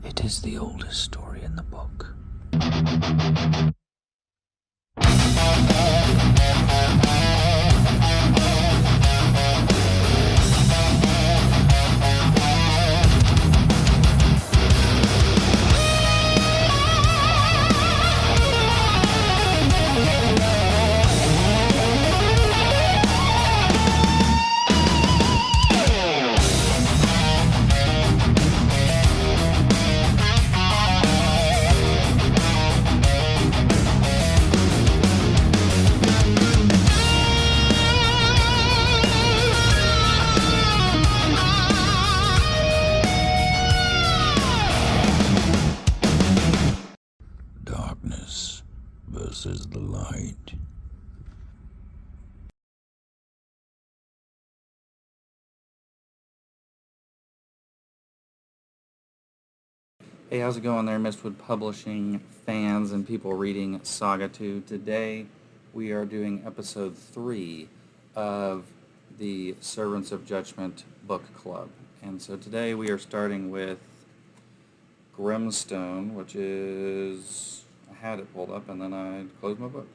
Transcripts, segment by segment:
It is the oldest story in the book. Darkness versus the light. Hey, how's it going there, Mistwood Publishing fans and people reading Saga II? Today we are doing episode 3 of the Servants of Judgment book club. And so today we are starting with Grimstone, which is, I had it pulled up and then I closed my book,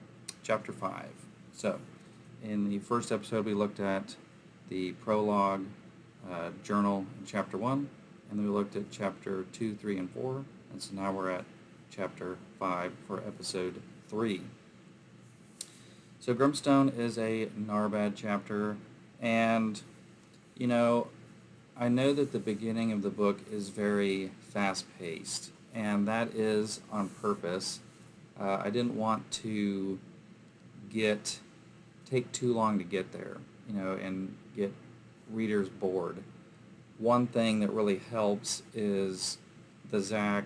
chapter 5. So in the first episode we looked at the prologue journal in chapter 1. And then we looked at chapter 2, 3, and 4, and so now we're at chapter 5 for episode 3. So Grimstone is a Narbad chapter, and, you know, I know that the beginning of the book is very fast-paced, and that is on purpose. I didn't want to take too long to get there, and get readers bored. One thing that really helps is the Zach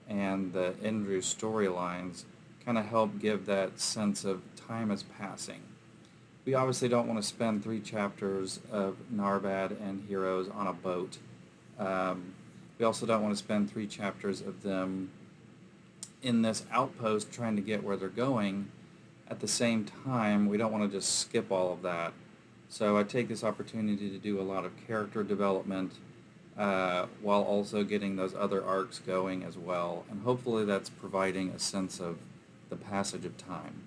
and the Andrew storylines kind of help give that sense of time is passing. We obviously don't want to spend 3 chapters of Narbad and heroes on a boat. We also don't want to spend 3 chapters of them in this outpost trying to get where they're going. At the same time, we don't want to just skip all of that. So I take this opportunity to do a lot of character development while also getting those other arcs going as well. And hopefully that's providing a sense of the passage of time.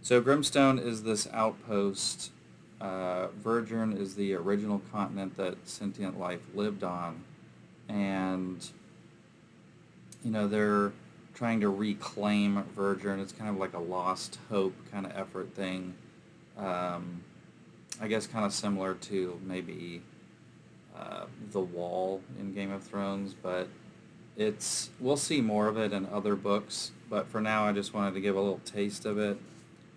So Grimstone is this outpost. Verdurn is the original continent that sentient life lived on. And, they're trying to reclaim Verdurn. It's kind of like a lost hope kind of effort thing. I guess kind of similar to maybe The Wall in Game of Thrones, but we'll see more of it in other books, but for now I just wanted to give a little taste of it.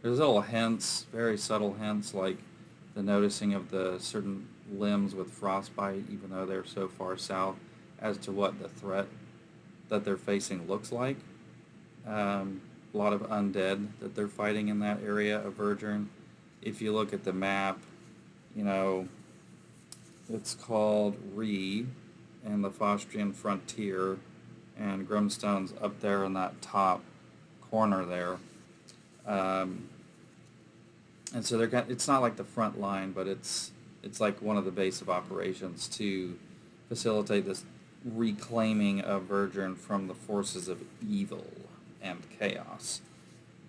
There's little hints, very subtle hints, like the noticing of the certain limbs with frostbite, even though they're so far south, as to what the threat that they're facing looks like. A lot of undead that they're fighting in that area of Verdurn. If you look at the map, it's called Ree and the Faustrian Frontier, and Grimstone's up there in that top corner there. And so it's not like the front line, but it's like one of the base of operations to facilitate this reclaiming of Verdurn from the forces of evil and chaos.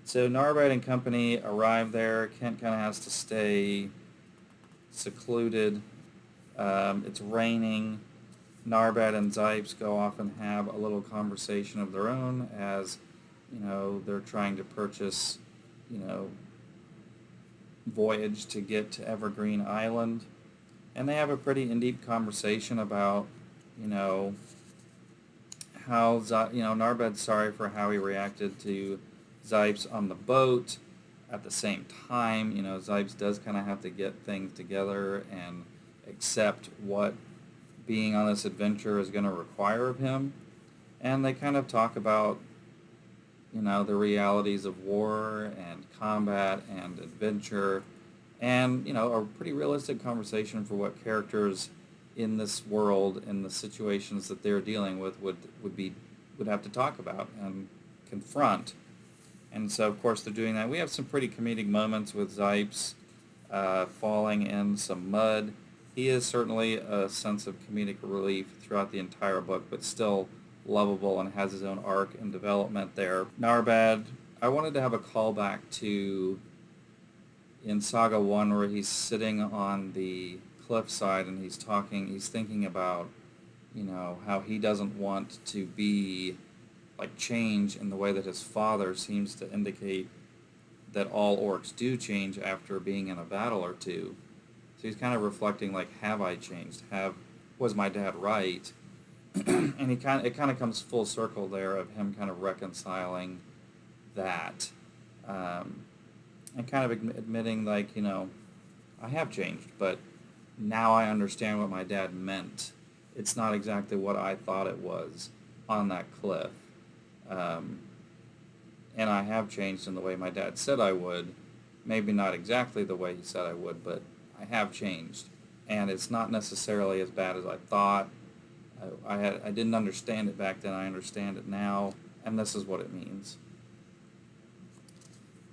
So Narbad and company arrive there. Kent kind of has to stay secluded. It's raining. Narbad and Zipes go off and have a little conversation of their own as, they're trying to purchase, voyage to get to Evergreen Island. And they have a pretty in-depth conversation about, how, Narbad's sorry for how he reacted to Zipes on the boat. At the same time, Zipes does kind of have to get things together and accept what being on this adventure is going to require of him. And they kind of talk about, the realities of war and combat and adventure, and, a pretty realistic conversation for what characters in this world and the situations that they're dealing with would have to talk about and confront. And so, of course, they're doing that. We have some pretty comedic moments with Zipes falling in some mud He is certainly a sense of comedic relief throughout the entire book, but still lovable and has his own arc and development there. Narbad, I wanted to have a callback to in Saga I where he's sitting on the cliffside and he's thinking about, how he doesn't want to be like change in the way that his father seems to indicate that all orcs do change after being in a battle or two. So he's kind of reflecting like, have I changed? Was my dad right? And it kind of comes full circle there of him kind of reconciling that, and kind of admitting like, I have changed, but now I understand what my dad meant. It's not exactly what I thought it was on that cliff. And I have changed in the way my dad said I would. Maybe not exactly the way he said I would, but I have changed. And it's not necessarily as bad as I thought. I didn't understand it back then. I understand it now, and this is what it means.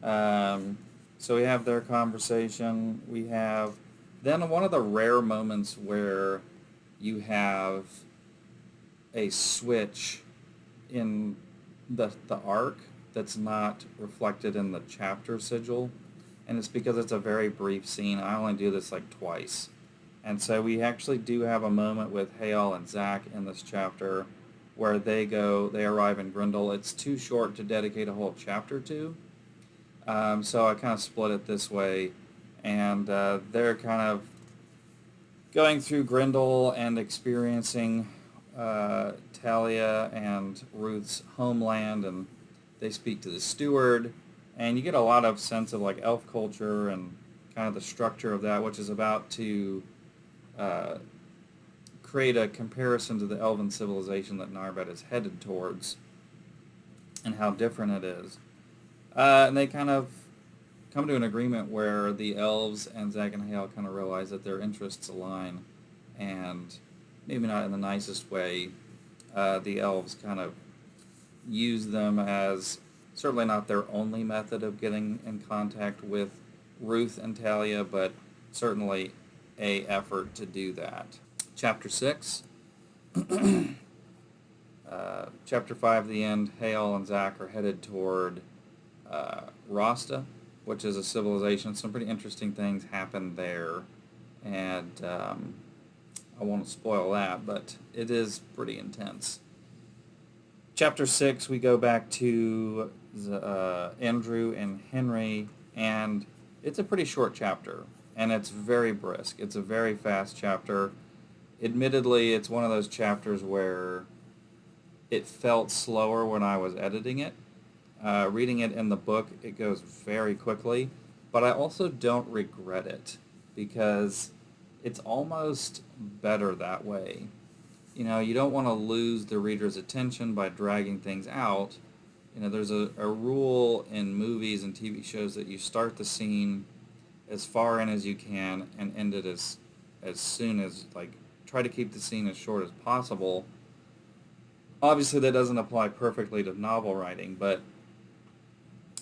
So we have their conversation. We have then one of the rare moments where you have a switch in the arc that's not reflected in the chapter sigil, and it's because it's a very brief scene. I only do this like twice. And so we actually do have a moment with Hayal and Zach in this chapter where they arrive in Grendel. It's too short to dedicate a whole chapter to, so I kind of split it this way, and they're kind of going through Grendel and experiencing Talia and Ruth's homeland, and they speak to the steward, and you get a lot of sense of like elf culture and kind of the structure of that, which is about to create a comparison to the elven civilization that Narbad is headed towards and how different it is. And they kind of come to an agreement where the elves and Zach and Hale kind of realize that their interests align, and maybe not in the nicest way. The elves kind of use them as certainly not their only method of getting in contact with Ruth and Talia, but certainly a effort to do that. Chapter 6. Chapter 5, the end, Hale and Zach are headed toward Rasta, which is a civilization. Some pretty interesting things happen there, and I won't spoil that, but it is pretty intense. Chapter 6, we go back to Andrew and Henry, and it's a pretty short chapter, and it's very brisk. It's a very fast chapter. Admittedly, it's one of those chapters where it felt slower when I was editing it. Reading it in the book, it goes very quickly, but I also don't regret it because it's almost better that way. You don't want to lose the reader's attention by dragging things out. There's a rule in movies and TV shows that you start the scene as far in as you can and end it as soon as, try to keep the scene as short as possible. Obviously, that doesn't apply perfectly to novel writing, but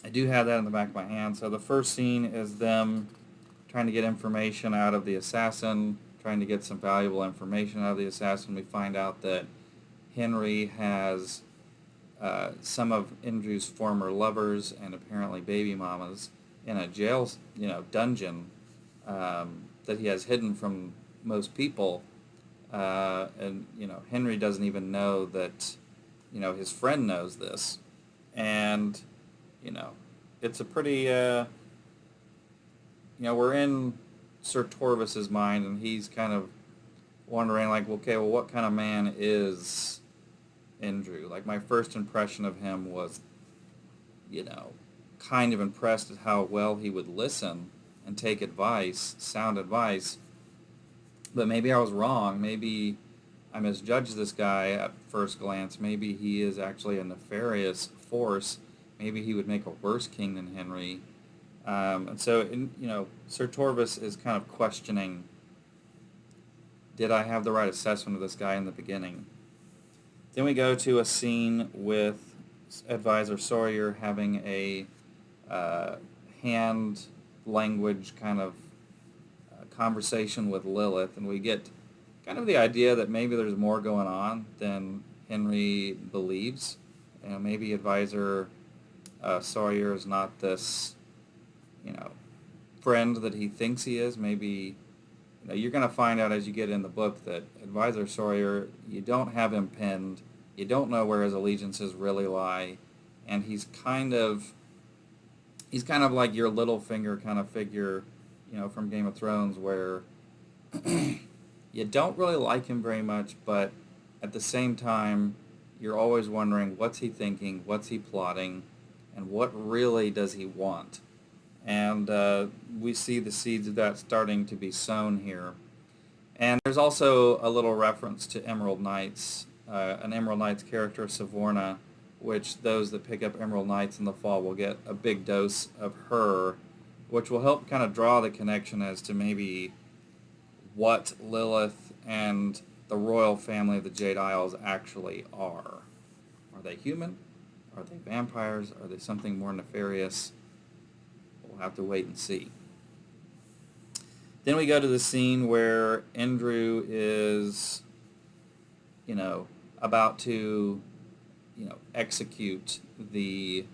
I do have that in the back of my hand. So the first scene is them trying to get information out of the assassin, trying to get some valuable information out of the assassin. We find out that Henry has some of Indru's former lovers and apparently baby mamas in a jail, dungeon that he has hidden from most people. And Henry doesn't even know that, his friend knows this. And, it's a pretty, we're in Sir Torvis's mind, and he's kind of wondering, okay, well, what kind of man is Indru? My first impression of him was, kind of impressed at how well he would listen and take advice, sound advice. But maybe I was wrong. Maybe I misjudged this guy at first glance. Maybe he is actually a nefarious force. Maybe he would make a worse king than Henry. And so, Sir Torvis is kind of questioning, did I have the right assessment of this guy in the beginning? Then we go to a scene with Advisor Sawyer having a hand language kind of conversation with Lilith, and we get kind of the idea that maybe there's more going on than Henry believes. You know, maybe Advisor Sawyer is not this, you know, friend that he thinks he is. Maybe, you know, you're going to find out as you get in the book that Advisor Sawyer, you don't have him pinned. You don't know where his allegiances really lie, and he's kind of like your Littlefinger kind of figure, you know, from Game of Thrones, where you don't really like him very much, but at the same time, you're always wondering, what's he thinking, what's he plotting, and what really does he want? And we see the seeds of that starting to be sown here. And there's also a little reference to Emerald Knights, an Emerald Knights character, Savorna, which those that pick up Emerald Knights in the fall will get a big dose of her, which will help kind of draw the connection as to maybe what Lilith and the royal family of the Jade Isles actually are. Are they human? Are they vampires? Are they something more nefarious? We'll have to wait and see. Then we go to the scene where Andrew is, you know, about to, you know, execute the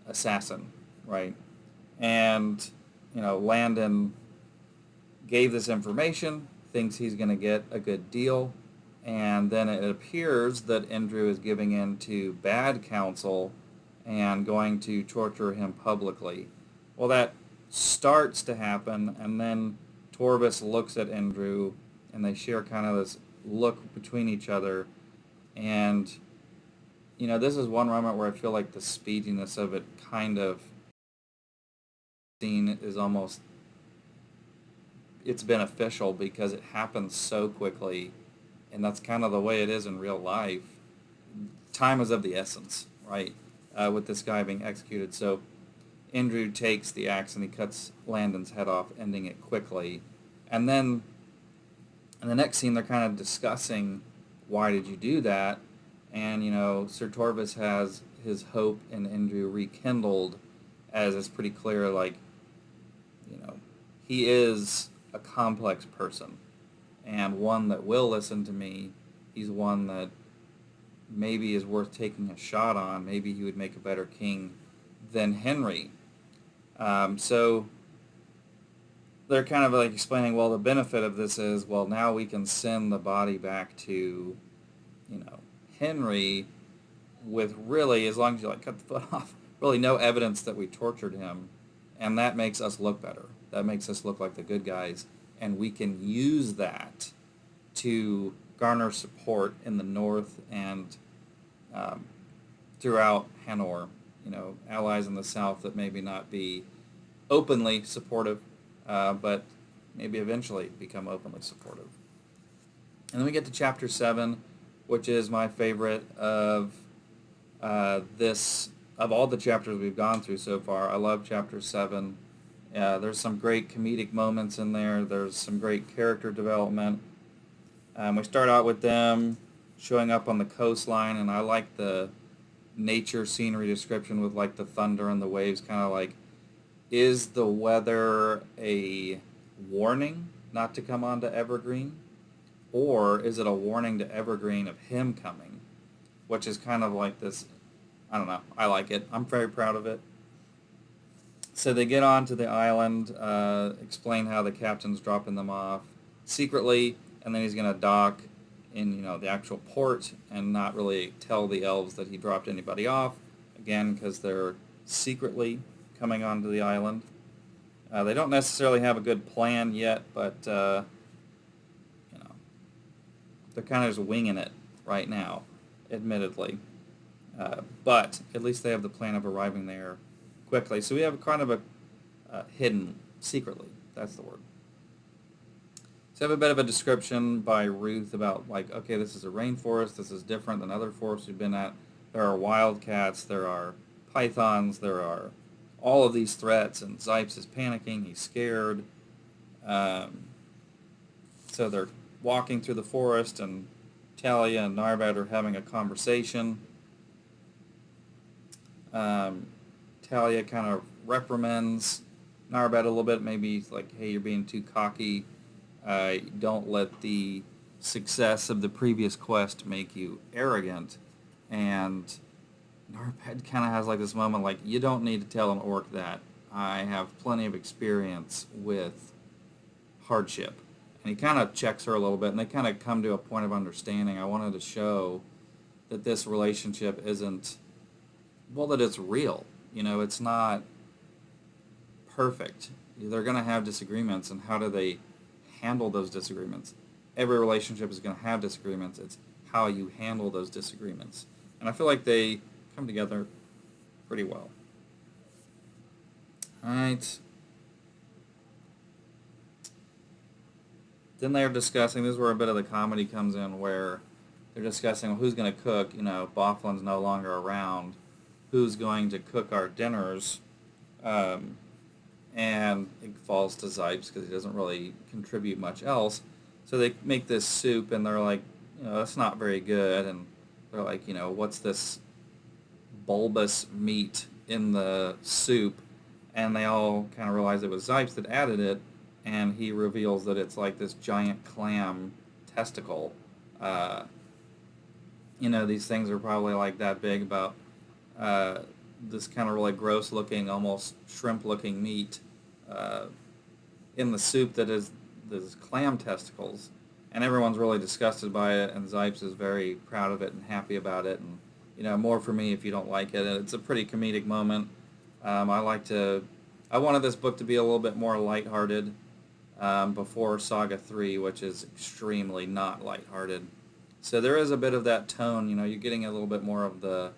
assassin, right? And, you know, Landon gave this information, thinks he's going to get a good deal, and then it appears that Andrew is giving in to bad counsel and going to torture him publicly. Well, that starts to happen, and then Torvis looks at Andrew, and they share kind of this look between each other, and, you know, this is one moment where I feel like the speediness of it kind of scene is almost, it's beneficial because it happens so quickly, and that's kind of the way it is in real life. Time is of the essence, right, with this guy being executed. So Andrew takes the axe and he cuts Landon's head off, ending it quickly. And then in the next scene, they're kind of discussing, why did you do that? And, you know, Sir Torvis has his hope in Andrew rekindled, as it's pretty clear, like, you know, he is a complex person and one that will listen to me. He's one that maybe is worth taking a shot on. Maybe he would make a better king than Henry. So they're kind of like explaining, well, the benefit of this is, well, now we can send the body back to, you know, Henry with really, as long as you like cut the foot off, really no evidence that we tortured him. And that makes us look better. That makes us look like the good guys. And we can use that to garner support in the north and throughout Hanor. You know, allies in the south that maybe not be openly supportive, but maybe eventually become openly supportive. And then we get to Chapter 7, which is my favorite of of all the chapters we've gone through so far. I love Chapter 7. There's some great comedic moments in there. There's some great character development. We start out with them showing up on the coastline, and I like the nature scenery description with like the thunder and the waves, kind of like, is the weather a warning not to come onto Evergreen? Or is it a warning to Evergreen of him coming? Which is kind of like this, I don't know, I like it. I'm very proud of it. So they get onto the island, explain how the captain's dropping them off secretly, and then he's going to dock in, you know, the actual port and not really tell the elves that he dropped anybody off, again, because they're secretly coming onto the island. They don't necessarily have a good plan yet, but, you know, they're kind of just winging it right now, admittedly. But at least they have the plan of arriving there quickly. So we have kind of a hidden, secretly, that's the word. So I have a bit of a description by Ruth about, like, okay, this is a rainforest, this is different than other forests we've been at. There are wildcats, there are pythons, there are all of these threats, and Zipes is panicking, he's scared. So they're walking through the forest, and Talia and Narbat are having a conversation. Talia kind of reprimands Narbet a little bit. Maybe it's like, hey, you're being too cocky. Don't let the success of the previous quest make you arrogant. And Narbet kind of has like this moment like, you don't need to tell an orc that. I have plenty of experience with hardship. And he kind of checks her a little bit, and they kind of come to a point of understanding. I wanted to show that this relationship isn't, well, that it's real. You know, it's not perfect. They're going to have disagreements, and how do they handle those disagreements? Every relationship is going to have disagreements. It's how you handle those disagreements. And I feel like they come together pretty well. All right. Then they're discussing, this is where a bit of the comedy comes in, where they're discussing, well, who's going to cook. You know, Bofflin's no longer around. Who's going to cook our dinners? And it falls to Zipes because he doesn't really contribute much else. So they make this soup, and they're like, you know, that's not very good. And they're like, you know, what's this bulbous meat in the soup? And they all kind of realize it was Zipes that added it, and he reveals that it's like this giant clam testicle. You know, these things are probably like that big, about this kind of really gross looking, almost shrimp looking meat in the soup that is this clam testicles. And everyone's really disgusted by it, and Zipes is very proud of it and happy about it. And, you know, more for me if you don't like it. And it's a pretty comedic moment. I wanted this book to be a little bit more lighthearted before Saga III, which is extremely not lighthearted. So there is a bit of that tone. You know, you're getting a little bit more of the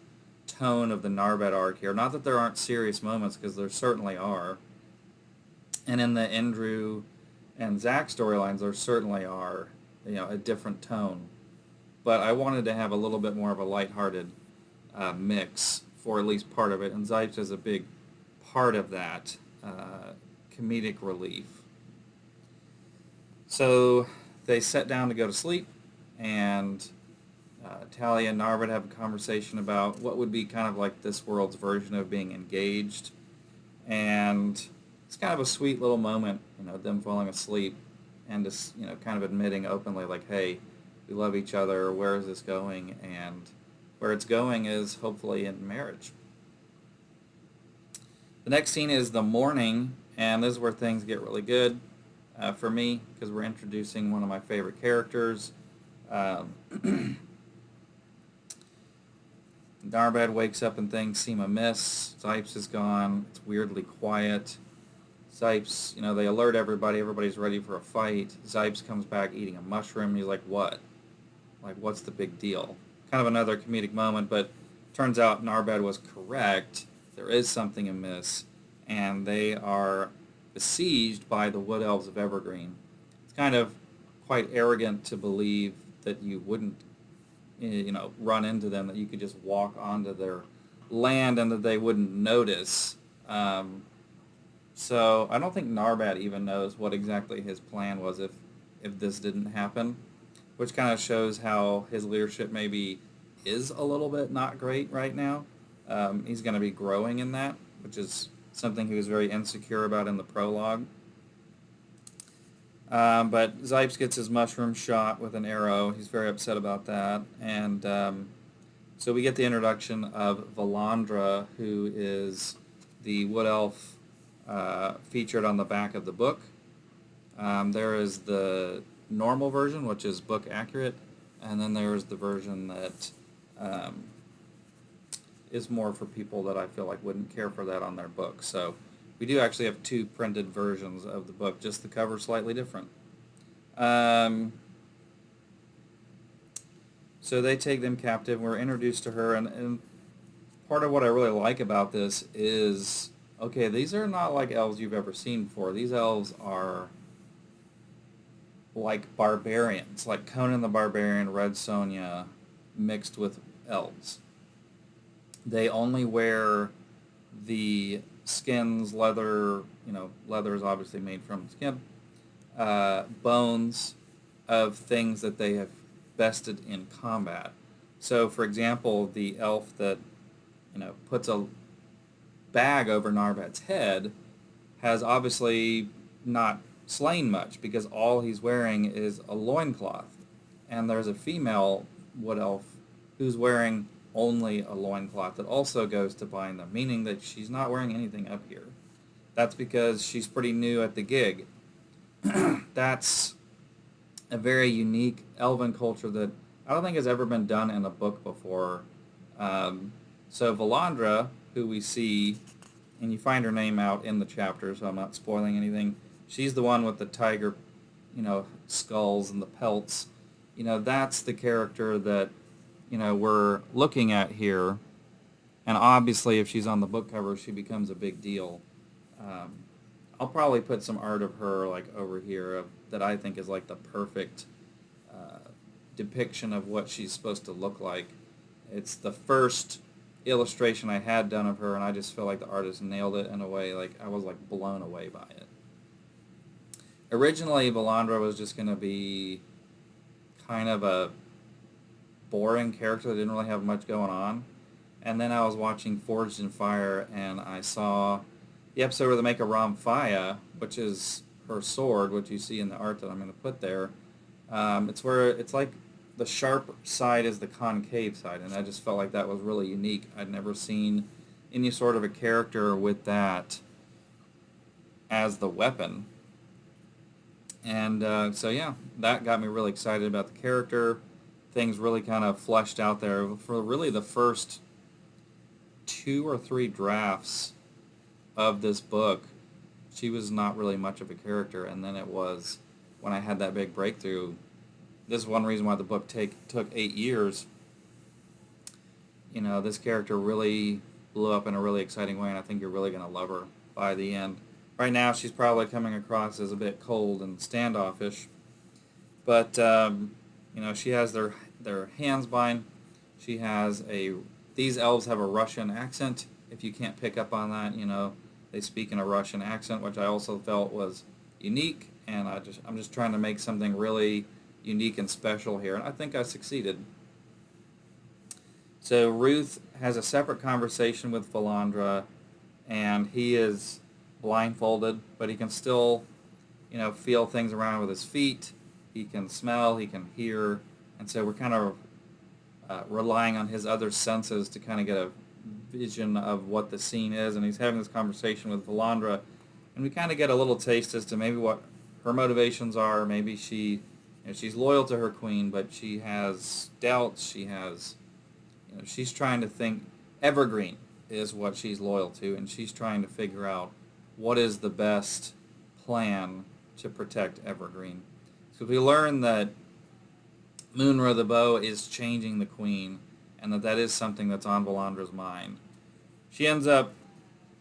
tone of the Narbet arc here. Not that there aren't serious moments, because there certainly are. And in the Andrew and Zach storylines, there certainly are, you know, a different tone. But I wanted to have a little bit more of a lighthearted mix for at least part of it, and Zipes is a big part of that comedic relief. So they sit down to go to sleep, and Talia and Narbet have a conversation about what would be kind of like this world's version of being engaged. And it's kind of a sweet little moment, you know, them falling asleep and just, you know, kind of admitting openly, like, hey, we love each other, where is this going? And where it's going is hopefully in marriage. The next scene is the morning, and this is where things get really good for me, because we're introducing one of my favorite characters. Narbet wakes up and things seem amiss. Zipes is gone. It's weirdly quiet. Zipes, you know, they alert everybody. Everybody's ready for a fight. Zipes comes back eating a mushroom. He's like, what? Like, what's the big deal? Kind of another comedic moment, but turns out Narbet was correct. There is something amiss, and they are besieged by the Wood Elves of Evergreen. It's kind of quite arrogant to believe that you wouldn't, you know, run into them, that you could just walk onto their land and that they wouldn't notice. So I don't think Narbet even knows what exactly his plan was if this didn't happen, which kind of shows how his leadership maybe is a little bit not great right now. He's going to be growing in that, which is something he was very insecure about in the prologue. But Zipes gets his mushroom shot with an arrow. He's very upset about that. And so we get the introduction of Valandra, who is the Wood Elf featured on the back of the book. There is the normal version, which is book accurate, and then there's the version that is more for people that I feel like wouldn't care for that on their book. So we do actually have two printed versions of the book, just the cover slightly different. So they take them captive. We're introduced to her, and part of what I really like about this is, okay, these are not like elves you've ever seen before. These elves are like barbarians, like Conan the Barbarian, Red Sonja, mixed with elves. They only wear the skins, leather, you know, leather is obviously made from skin, bones of things that they have bested in combat. So, for example, the elf that, you know, puts a bag over Narbet's head has obviously not slain much because all he's wearing is a loincloth. And there's a female wood elf who's wearing only a loincloth that also goes to bind them, meaning that she's not wearing anything up here. That's because she's pretty new at the gig. That's a very unique elven culture that I don't think has ever been done in a book before. So Valandra, who we see, and you find her name out in the chapter, so I'm not spoiling anything. She's the one with the tiger, skulls and the pelts. That's the character that, we're looking at here. And obviously, if she's on the book cover, she becomes a big deal. I'll probably put some art of her like over here that I think is like the perfect depiction of what she's supposed to look like. It's the first illustration I had done of her, and I just feel like the artist nailed it in a way. Like I was like blown away by it. Originally, Valandra was just going to be kind of a boring character that didn't really have much going on. And then I was watching Forged in Fire, and I saw the episode where they make a Ramphaya, which is her sword, which you see in the art that I'm going to put there. It's where it's like the sharp side is the concave side, and I just felt like that was really unique. I'd never seen any sort of a character with that as the weapon. And so yeah, that got me really excited about the character. Things really kind of fleshed out there for really the first 2 or 3 drafts of this book. She was not really much of a character, and then it was when I had that big breakthrough. This is one reason why the book took 8 years. This character really blew up in a really exciting way, and I think you're really going to love her by the end. Right now, she's probably coming across as a bit cold and standoffish, but she has their hands bind. She has these elves have a Russian accent. If you can't pick up on that, they speak in a Russian accent, which I also felt was unique, and I'm just trying to make something really unique and special here, and I think I succeeded. So Ruth has a separate conversation with Valandra, and he is blindfolded, but he can still, feel things around with his feet. He can smell, he can hear, and so we're kind of relying on his other senses to kind of get a vision of what the scene is, and he's having this conversation with Valandra, and we kind of get a little taste as to maybe what her motivations are. Maybe she's loyal to her queen, but she has doubts. She has, she's trying to think. Evergreen is what she's loyal to, and she's trying to figure out what is the best plan to protect Evergreen. So we learn that Munra the bow is changing the queen, and that is something that's on Valandra's mind. She ends up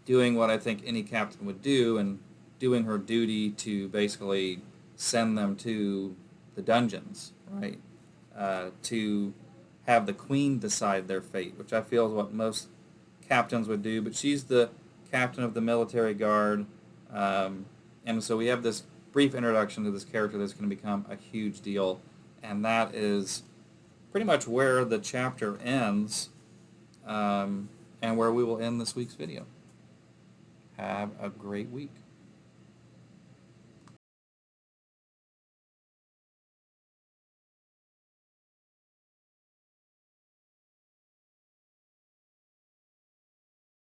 doing what I think any captain would do, and doing her duty to basically send them to the dungeons, right? To have the queen decide their fate, which I feel is what most captains would do. But she's the captain of the military guard, and so we have this brief introduction to this character that's going to become a huge deal, and that is pretty much where the chapter ends, and where we will end this week's video. Have a great week.